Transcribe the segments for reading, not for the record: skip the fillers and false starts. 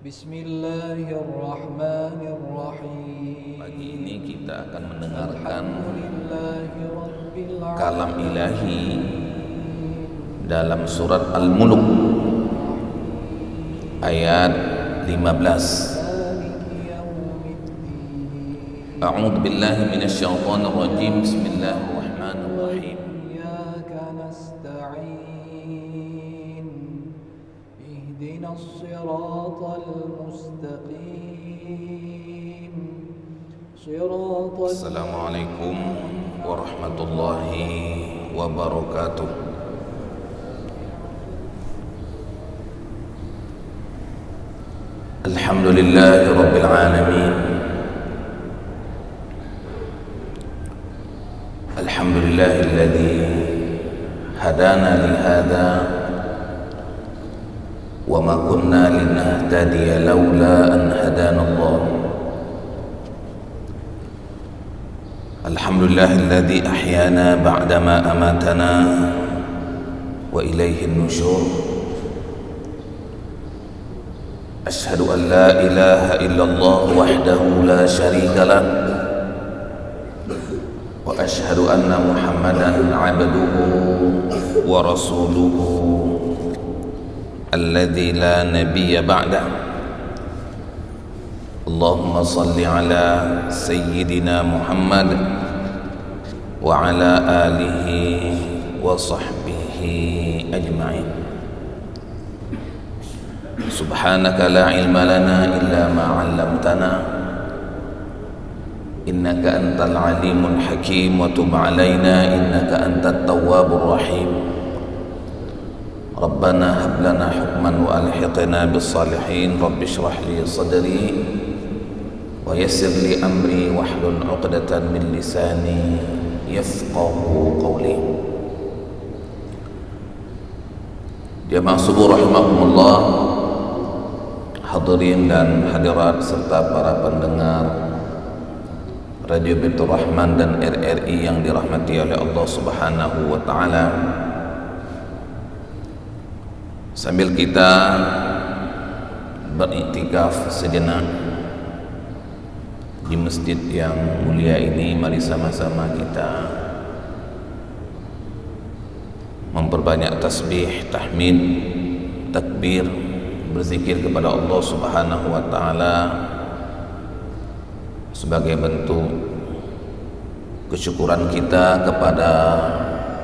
Bismillahirrahmanirrahim. Pagi ini kita akan mendengarkan kalam ilahi dalam surat Al-Mulk ayat 15. A'udzu billahi minasyaitonir rajim. Bismillahirrahmanirrahim. الصراط المستقيم السلام عليكم ورحمة الله وبركاته. الحمد لله رب العالمين. الحمد لله الذي هدانا لهذا وما كنا لنهتدي لولا أن هدانا الله. الحمد لله الذي أحيانا بعدما أماتنا وإليه النشور. أشهد أن لا إله إلا الله وحده لا شريك له، وأشهد أن محمدا عبده ورسوله الذي لا نبي بعده. اللهم صل على سيدنا محمد وعلى آله وصحبه أجمعين. سبحانك لا علم لنا إلا ما علمتنا إنك أنت العليم الحكيم، وتب علينا إنك أنت التواب الرحيم. ربنا هب لنا حكما وألحقنا بالصالحين. رب اشرح لي صدري ويسر لي أمري واحلل عقدة من لساني يفقه قولي. Jamaah subuh rahimakumullah, hadirin dan hadirat serta para pendengar Radio Baitur Rahman dan RRI yang dirahmati oleh Allah Subhanahu wa taala. Sambil kita beriktikaf sejenak di masjid yang mulia ini, mari sama-sama kita memperbanyak tasbih, tahmid, takbir, berzikir kepada Allah Subhanahu wa taala sebagai bentuk kesyukuran kita kepada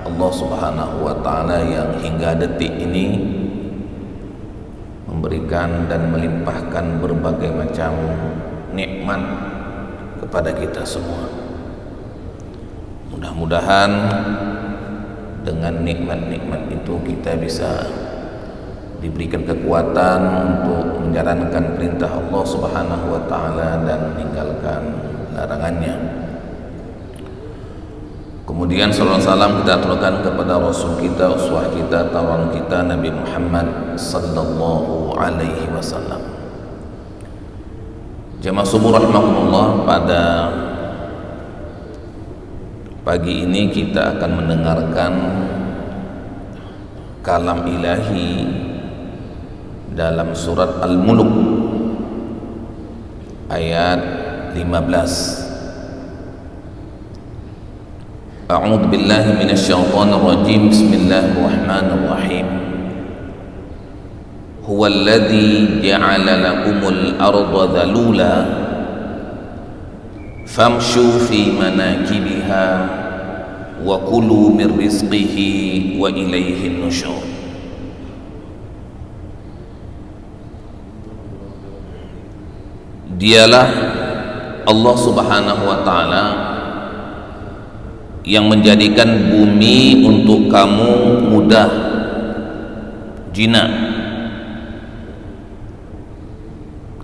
Allah Subhanahu wa taala yang hingga detik ini memberikan dan melimpahkan berbagai macam nikmat kepada kita semua. Mudah-mudahan dengan nikmat-nikmat itu kita bisa diberikan kekuatan untuk menjalankan perintah Allah Subhanahu wa taala dan meninggalkan larangannya. Kemudian salawat salam kita aturkan kepada Rasul kita, uswah kita, tauladan kita, Nabi Muhammad sallallahu alaihi wasallam. Jamaah subuh rahimakumullah, pada pagi ini kita akan mendengarkan kalam ilahi dalam surat Al-Mulk ayat 15. A'udzu billahi minasyaitonir rajim. Bismillahirrahmanirrahim. Huwallazi ja'ala lakumul arda dhalula famshu fi manakibiha wa kulu min rizqihi wa ilaihin nusyur. Dialah Allah Subhanahu wa taala yang menjadikan bumi untuk kamu mudah, jinak.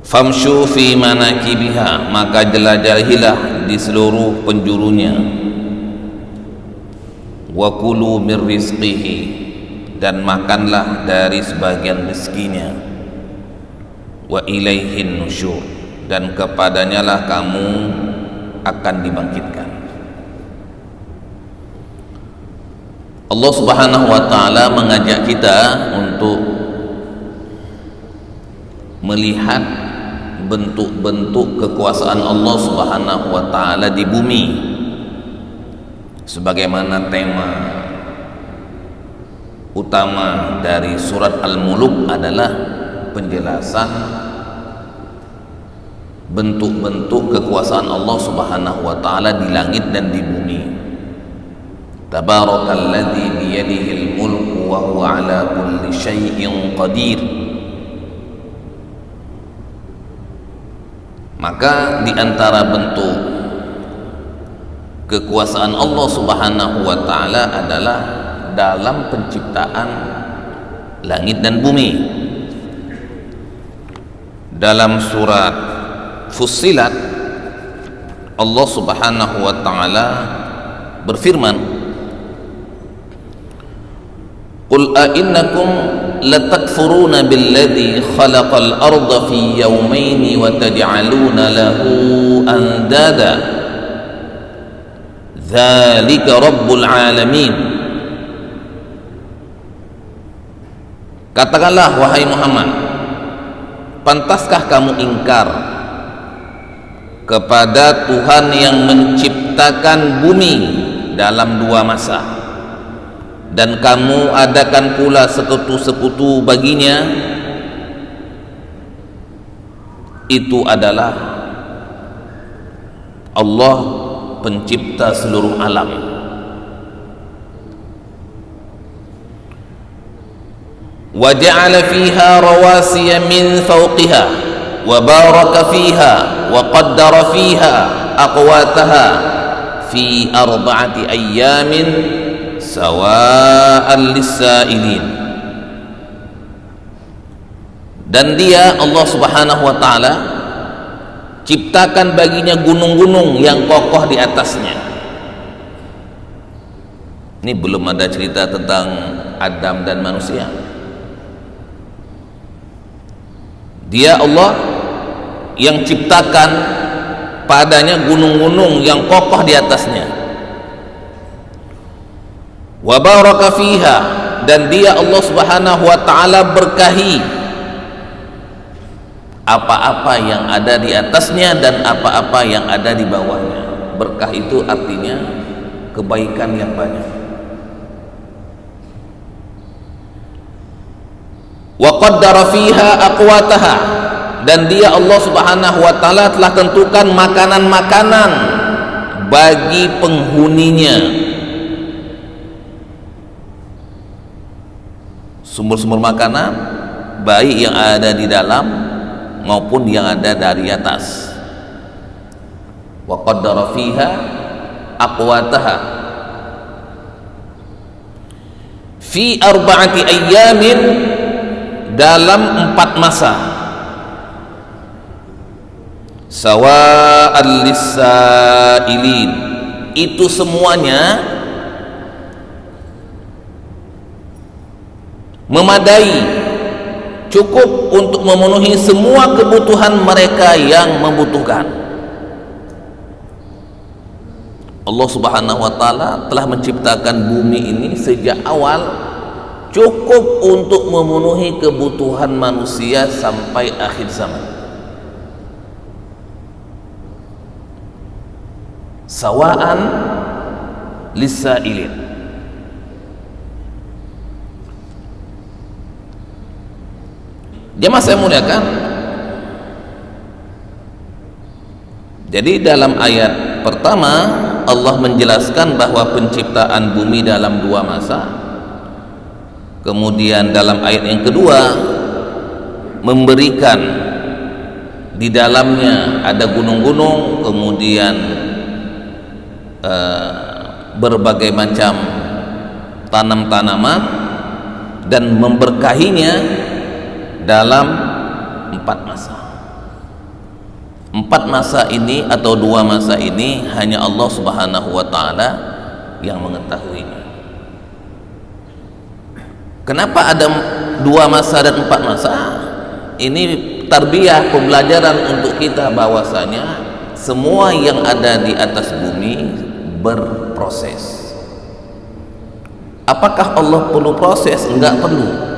Famshu fi manakibiha, maka jelajahilah di seluruh penjurunya. Wa kulu min rizqihi, dan makanlah dari sebagian rezekinya. Wa ilaihin nusyur, dan kepadanya lah kamu akan dibangkitkan. Allah Subhanahu wa taala mengajak kita untuk melihat bentuk-bentuk kekuasaan Allah Subhanahu wa taala di bumi, sebagaimana tema utama dari surat Al-Muluk adalah penjelasan bentuk-bentuk kekuasaan Allah Subhanahu wa taala di langit dan di bumi. Tabarakalladzi biyadihil mulku wa huwa ala kulli syai'in qadir. Maka di antara bentuk kekuasaan Allah Subhanahu wa taala adalah dalam penciptaan langit dan bumi. Dalam surat Fussilat, Allah Subhanahu wa taala berfirman, "Qul a innakum latakfuruna billadzi khalaqal arda fi yawmayn wa taj'aluna lahu andada dzalika rabbul alamin." Katakanlah wahai Muhammad, pantaskah kamu ingkar kepada Tuhan yang menciptakan bumi dalam 2 masa, dan kamu adakan pula sekutu-sekutu baginya? Itu adalah Allah pencipta seluruh alam. Wa ja'ala fiha rawasiya min fawqiha wa baraka fiha wa qaddara fiha aqwataha fi 4 ayyamin sawa'an lis-sa'ilin. Dan dia, Allah Subhanahu wa taala, ciptakan baginya gunung-gunung yang kokoh di atasnya. Ini belum ada cerita tentang Adam dan manusia. Dia Allah yang ciptakan padanya gunung-gunung yang kokoh di atasnya. Wa baraka fiha, dan dia Allah Subhanahu wa taala berkahi apa-apa yang ada di atasnya dan apa-apa yang ada di bawahnya. Berkah itu artinya kebaikan yang banyak. Wa qaddara fiha aqwataha, dan dia Allah Subhanahu wa taala telah tentukan makanan-makanan bagi penghuninya. Sumber-sumber makanan baik yang ada di dalam maupun yang ada dari atas. Wa qaddara fiha aqwataha fi 4 ayyamin, dalam 4 masa, sawa'an lis-sa'ilin. Itu semuanya memadai, cukup untuk memenuhi semua kebutuhan mereka yang membutuhkan. Allah Subhanahu wa taala telah menciptakan bumi ini sejak awal, cukup untuk memenuhi kebutuhan manusia sampai akhir zaman. Sawa'an lis-sa'ilin. Jemaah saya muliakan, jadi dalam ayat pertama Allah menjelaskan bahwa penciptaan bumi dalam 2 masa. Kemudian dalam ayat yang kedua memberikan di dalamnya ada gunung-gunung, kemudian berbagai macam tanam-tanaman, dan memberkahinya dalam 4 masa. 4 masa ini atau 2 masa ini hanya Allah Subhanahu wa taala yang mengetahuinya. Kenapa ada 2 masa dan 4 masa? Ini tarbiyah, pembelajaran untuk kita bahwasanya semua yang ada di atas bumi berproses. Apakah Allah perlu proses? Enggak perlu.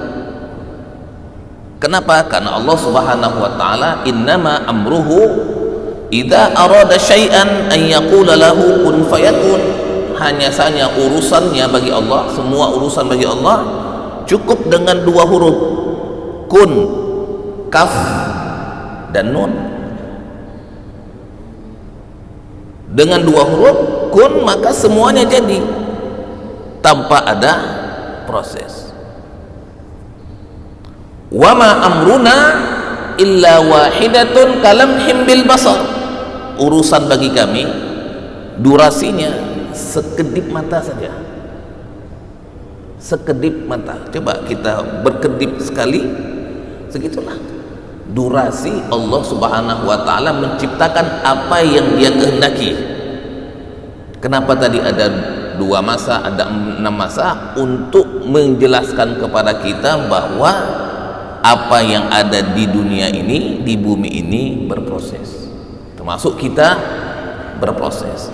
Kenapa? Karena Allah Subhanahu wa taala innama amruhu idza arada syai'an an yaqula lahu kun fayakun. Hanya saja urusannya bagi Allah, semua urusan bagi Allah cukup dengan dua huruf, kun, kaf dan nun. Dengan dua huruf kun, maka semuanya jadi tanpa ada proses. Wa ma amruna illa wahidatun kalamhim bil basar. Urusan bagi kami durasinya sekedip mata saja, sekedip mata. Coba kita berkedip sekali, segitulah durasi Allah Subhanahu wa taala menciptakan apa yang Dia kehendaki. Kenapa tadi ada 2 masa, ada 6 masa? Untuk menjelaskan kepada kita bahwa apa yang ada di dunia ini, di bumi ini berproses, termasuk kita berproses.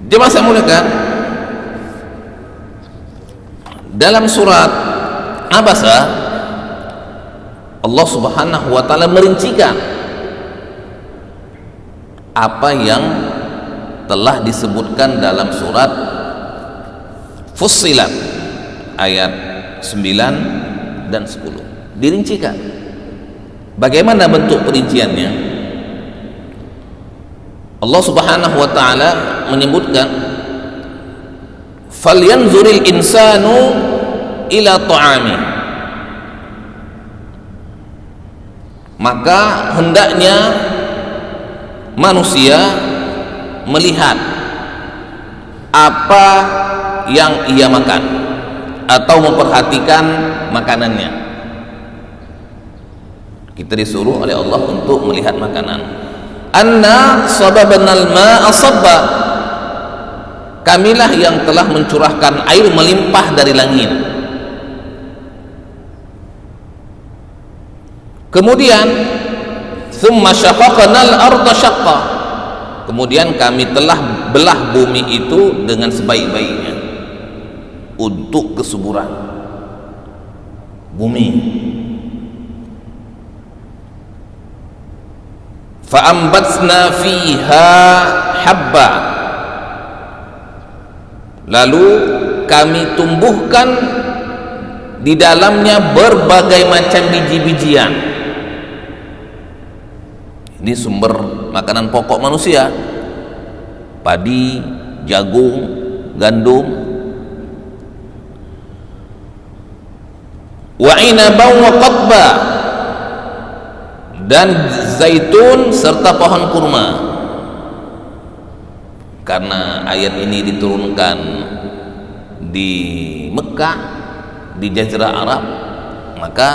Jemaah saya muliakan, dalam surat Abasa Allah Subhanahu wa taala merincikan apa yang telah disebutkan dalam surat Fussilat ayat 9 dan 10. Dirincikan bagaimana bentuk perinciannya. Allah Subhanahu wa taala menyebutkan falyanzuril insanu ila ta'ami, maka hendaknya manusia melihat apa yang ia makan atau memperhatikan makanannya. Kita disuruh oleh Allah untuk melihat makanan. Anna sababnal ma'a sabba, kamilah yang telah mencurahkan air melimpah dari langit. Kemudian thumma syaqaqnal arda syaqqa, kemudian kami telah belah bumi itu dengan sebaik-baiknya untuk kesuburan bumi. Fa'ambatsna fiha habba, lalu kami tumbuhkan di dalamnya berbagai macam biji-bijian. Ini sumber makanan pokok manusia: padi, jagung, gandum, wa inaban wa qadba, dan zaitun serta pohon kurma. Karena ayat ini diturunkan di Mekah, di Jazirah Arab, maka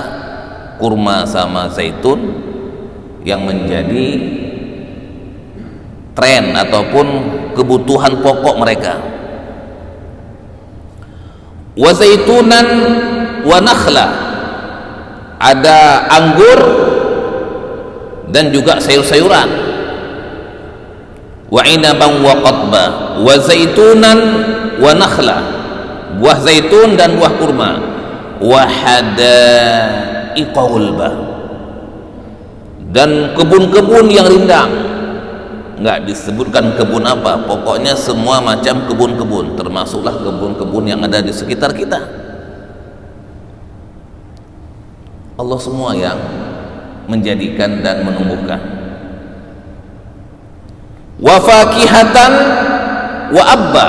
kurma sama zaitun yang menjadi tren ataupun kebutuhan pokok mereka. Wa zaitunan wa nakhla, ada anggur dan juga sayur-sayuran. Wa inaban wa qadba wa zaitunan wa nakhla, buah zaitun dan buah kurma. Wa hadaiqa gulba, dan kebun-kebun yang rindang. Enggak disebutkan kebun apa, pokoknya semua macam kebun-kebun, termasuklah kebun-kebun yang ada di sekitar kita. Allah semua yang menjadikan dan menumbuhkan. Wa fakihatan wa abba,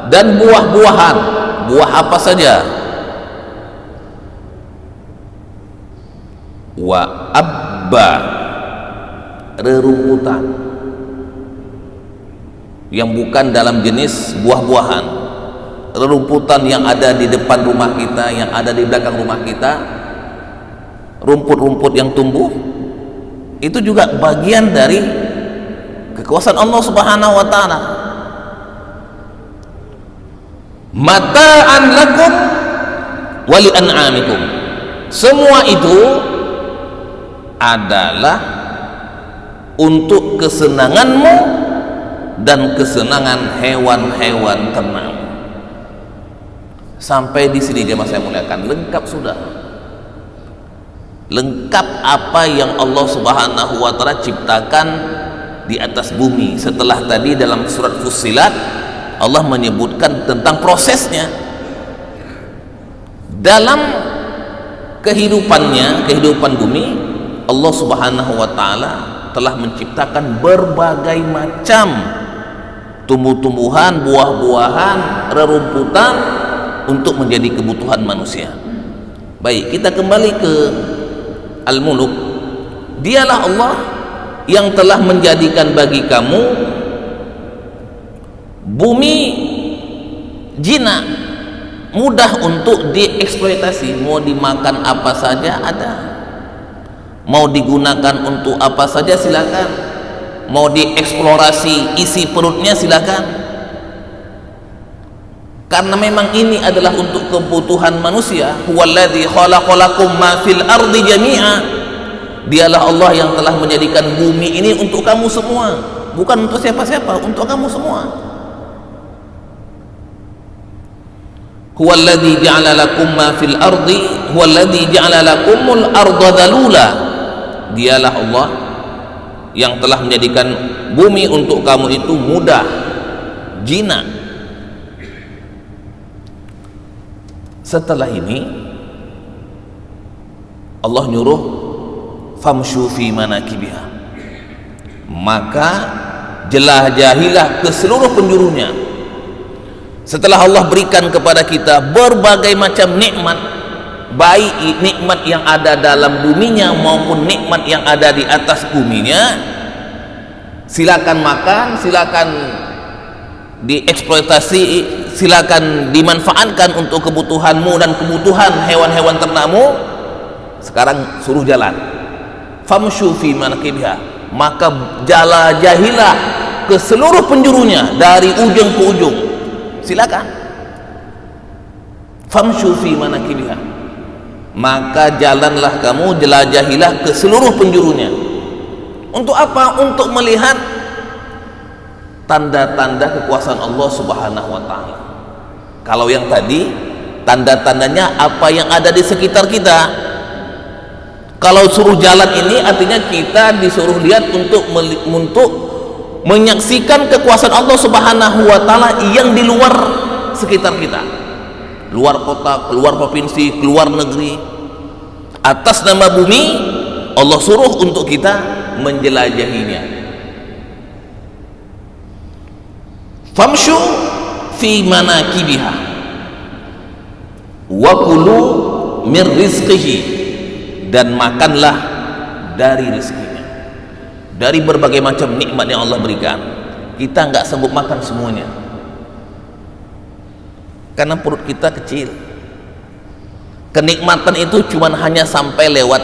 dan buah-buahan. Buah apa saja? Wa abba, rerumputan yang bukan dalam jenis buah-buahan, rerumputan yang ada di depan rumah kita, yang ada di belakang rumah kita, rumput-rumput yang tumbuh, itu juga bagian dari kekuasaan Allah Subhanahu wa taala. Mata'an lakum wa li an'amikum, semua itu adalah untuk kesenanganmu dan kesenangan hewan-hewan ternak. Sampai di sini jemaah saya muliakan, lengkap sudah. lengkap apa yang Allah Subhanahu wa taala ciptakan di atas bumi. Setelah tadi dalam surat Fussilat Allah menyebutkan tentang prosesnya dalam kehidupannya, kehidupan bumi. Allah Subhanahu wa taala telah menciptakan berbagai macam tumbuh-tumbuhan, buah-buahan, rerumputan untuk menjadi kebutuhan manusia. Baik, kita kembali ke Al-Muluk. Dialah Allah yang telah menjadikan bagi kamu bumi jinak, mudah untuk dieksploitasi. Mau dimakan apa saja ada, mau digunakan untuk apa saja silakan, mau dieksplorasi isi perutnya silakan, karena memang ini adalah untuk kebutuhan manusia. Huwallazi khalaqalakum ma fil ardi jami'a. Dialah Allah yang telah menjadikan bumi ini untuk kamu semua, bukan untuk siapa-siapa, untuk kamu semua. Huwallazi ja'ala lakum ma fil ardi, huwallazi ja'ala lakumul arda dzalula. Dialah Allah yang telah menjadikan bumi untuk kamu itu mudah, jinak. Setelah ini Allah nyuruh famshu fi manakibiha, maka jelajahilah ke seluruh penjurunya. Setelah Allah berikan kepada kita berbagai macam nikmat, baik nikmat yang ada dalam buminya maupun nikmat yang ada di atas buminya, silakan makan, silakan dieksploitasi, silakan dimanfaatkan untuk kebutuhanmu dan kebutuhan hewan-hewan ternakmu. Sekarang suruh jalan, famshu fi manakibiha, maka jalajahilah ke seluruh penjurunya dari ujung ke ujung. Silakan famshu fi manakibiha, maka jalanlah kamu, jelajahilah ke seluruh penjurunya. Untuk apa? Untuk melihat tanda-tanda kekuasaan Allah Subhanahu wa taala. Kalau yang tadi tanda-tandanya apa yang ada di sekitar kita. Kalau suruh jalan ini artinya kita disuruh lihat untuk menyaksikan kekuasaan Allah Subhanahu wa taala yang di luar sekitar kita. Luar kota, keluar provinsi, keluar negeri. Atas nama bumi Allah suruh untuk kita menjelajahinya. Famshu fi manakibiha wa kulu min rizqihi, dan makanlah dari rizkinya, dari berbagai macam nikmat yang Allah berikan. Kita nggak sanggup makan semuanya karena perut kita kecil. Kenikmatan itu cuma hanya sampai lewat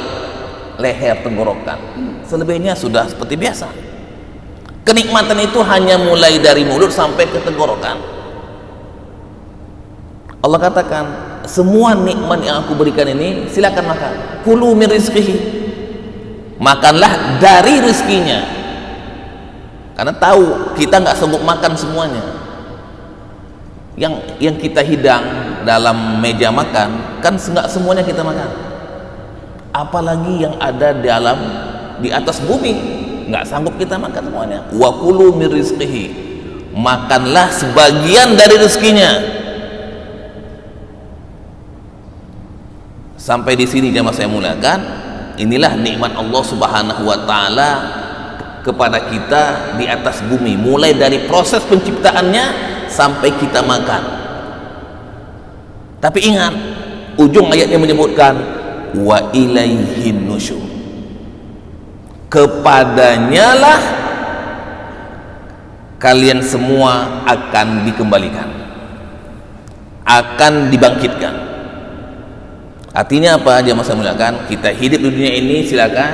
leher tenggorokan, selebihnya sudah seperti biasa. Kenikmatan itu hanya mulai dari mulut sampai ke tenggorokan. Allah katakan, semua nikmat yang aku berikan ini silakan makan. Kulu min rizqihi, makanlah dari rizkinya. Karena tahu kita nggak sanggup makan semuanya. Yang kita hidang dalam meja makan kan nggak semuanya kita makan. Apalagi yang ada di atas bumi, nggak sanggup kita makan semuanya. Wa kulu min rizqihi, makanlah sebagian dari rezekinya. Sampai di sini jemaah saya muliakan, inilah nikmat Allah Subhanahu wa taala kepada kita di atas bumi, mulai dari proses penciptaannya sampai kita makan. Tapi ingat, ujung ayatnya menyebutkan wa ilaihin nusyur, kepadanya lah kalian semua akan dikembalikan, akan dibangkitkan. Artinya apa jemaah saya muliakan? Kita hidup di dunia ini silakan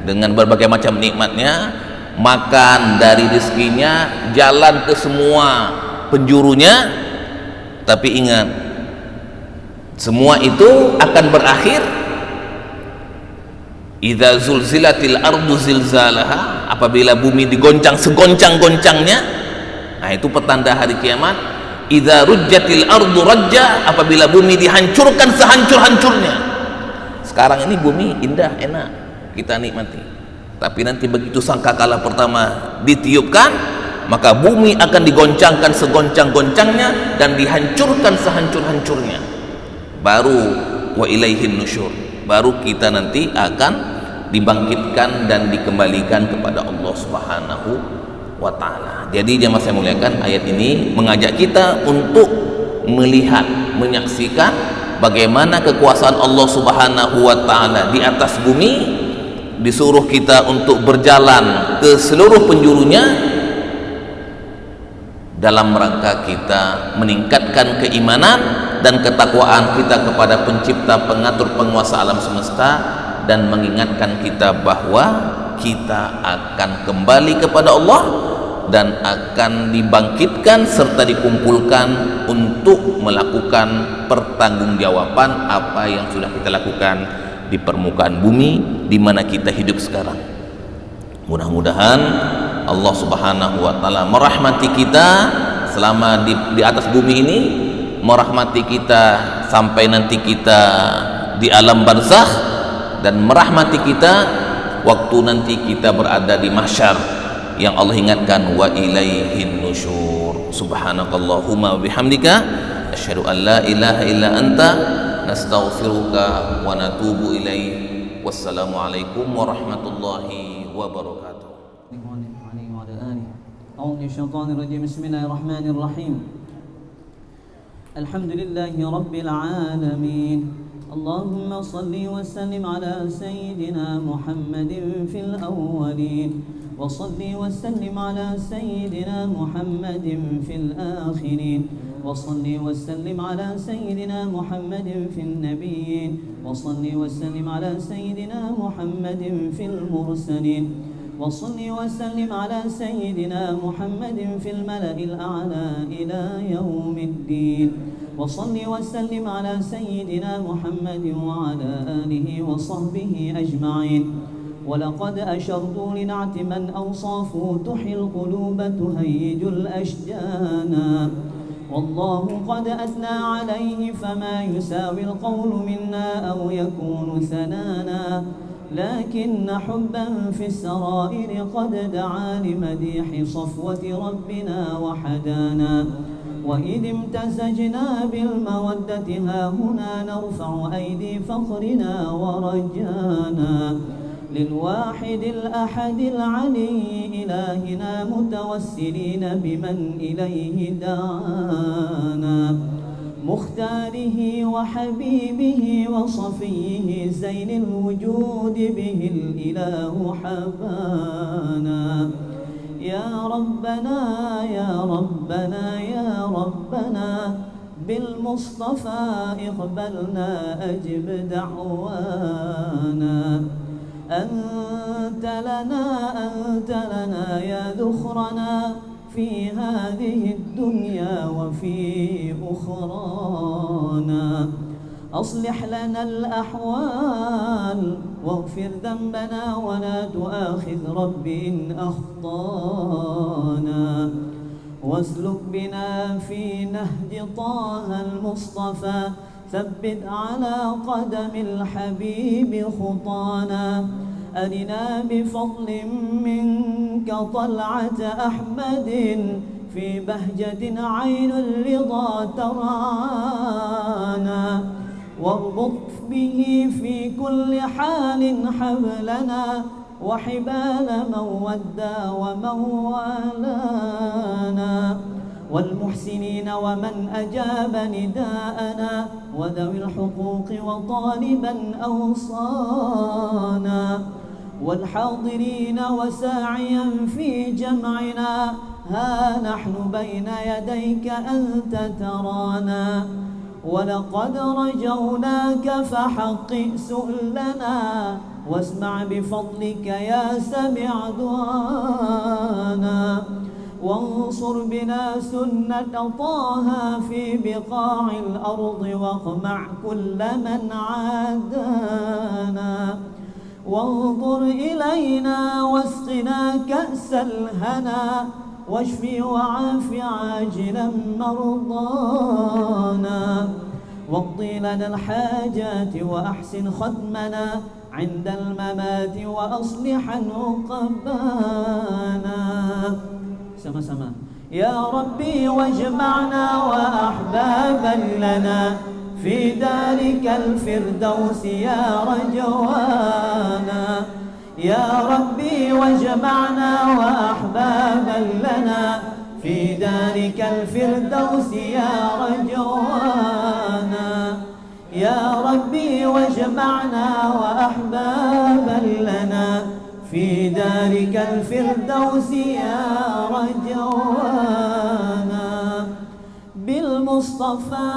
dengan berbagai macam nikmatnya, makan dari rezekinya, jalan ke semua penjurunya. Tapi ingat, semua itu akan berakhir. Idza zulzilatil ardu zilzalaha, apabila bumi digoncang segoncang-goncangnya. Nah, itu petanda hari kiamat. Idza rujjatil ardu rajja, apabila bumi dihancurkan sehancur-hancurnya. Sekarang ini bumi indah, enak, kita nikmati. Tapi nanti begitu sangkakala pertama ditiupkan, maka bumi akan digoncangkan segoncang-goncangnya dan dihancurkan sehancur-hancurnya. Baru wa ilaihin nusyur, baru kita nanti akan dibangkitkan dan dikembalikan kepada Allah Subhanahu wa ta'ala. Jadi jemaah saya muliakan, ayat ini mengajak kita untuk melihat, menyaksikan bagaimana kekuasaan Allah Subhanahu wa ta'ala di atas bumi. Disuruh kita untuk berjalan ke seluruh penjurunya dalam rangka kita meningkatkan keimanan dan ketakwaan kita kepada pencipta, pengatur, penguasa alam semesta, dan mengingatkan kita bahwa kita akan kembali kepada Allah dan akan dibangkitkan serta dikumpulkan untuk melakukan pertanggungjawaban apa yang sudah kita lakukan di permukaan bumi di mana kita hidup sekarang. Mudah-mudahan Allah Subhanahu wa ta'ala merahmati kita selama di atas bumi ini, merahmati kita sampai nanti kita di alam barzakh, dan merahmati kita waktu nanti kita berada di mahsyar yang Allah ingatkan wa ilaihin nusyur. Subhanakallahumma wa bihamdika asyhadu an la ilaha illa anta nastaghfiruka wa natubu ilaik. Wassalamu alaikum warahmatullahi wabarakatuh. Bismillahirrahmanirrahim. Alhamdulillahi rabbil alamin. اللهم صل وسلم على سيدنا محمد في الأولين وصل وسلم على سيدنا محمد في الآخرين وصل وسلم على سيدنا محمد في النبيين وصل وسلم على سيدنا محمد في المرسلين وصل وسلم على سيدنا محمد في الملأ الأعلى إلى يوم الدين وصل وسلم على سيدنا محمد وعلى آله وصحبه أجمعين. ولقد أشرت لنعت من أوصافه تحيي القلوب تهيج الأشجانا والله قد أثنى عليه فما يساوي القول منا أو يكون ثنانا لكن حبا في السرائر قد دعا لمديح صفوة ربنا وحدانا وإذ امتزجنا بالمودة ها هنا نرفع أيدي فخرنا ورجانا للواحد الأحد العلي إلهنا متوسلين بمن إليه دعانا مختاره وحبيبه وصفيه زين الوجود به الإله حبانا يا ربنا يا ربنا يا ربنا بالمصطفى اقبلنا أجب دعوانا أنت لنا يا ذخرنا في هذه الدنيا وفي أخرانا أصلح لنا الأحوال واغفر ذنبنا ولا تؤاخذ رب إن أخطانا واسلك بنا في نهج طه المصطفى ثبت على قدم الحبيب خطانا أرنا بفضل منك طلعة أحمد في بهجة عين الرضا ترعانا واربط به في كل حال حبلنا وحبال من ودى ومن والانا والمحسنين ومن أجاب نداءنا وذوي الحقوق وطالبا أوصانا والحاضرين وساعيا في جمعنا ها نحن بين يديك أنت ترانا ولقد رجوناك فحقق سؤلنا واسمع بفضلك يا سميع دعانا وانصر بنا سنة طه في بقاع الأرض واقمع كل من عادانا وانظر إلينا واسقنا كأس الهنا واشف وعاف عاجلا مرضانا واقضي لنا الحاجات وأحسن ختمنا عند الممات وأصلح عقبانا. sama-sama. يا ربي واجمعنا وأحبابا لنا في دارك الفردوس يا رجوانا. يا ربي واجمعنا وأحبابا لنا في دارك الفردوس يا رجوانا. يا ربي واجمعنا وأحبابا لنا في دارك الفردوس يا رجوانا. بالمصطفى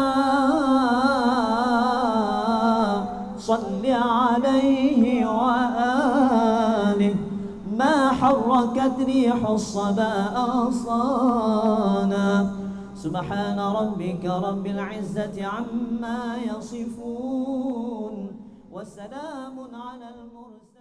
صل عليه وآله ما حركت ريح الصبا أغصانا. سبحان ربك رب العزة عما يصفون وسلام على المرسلين.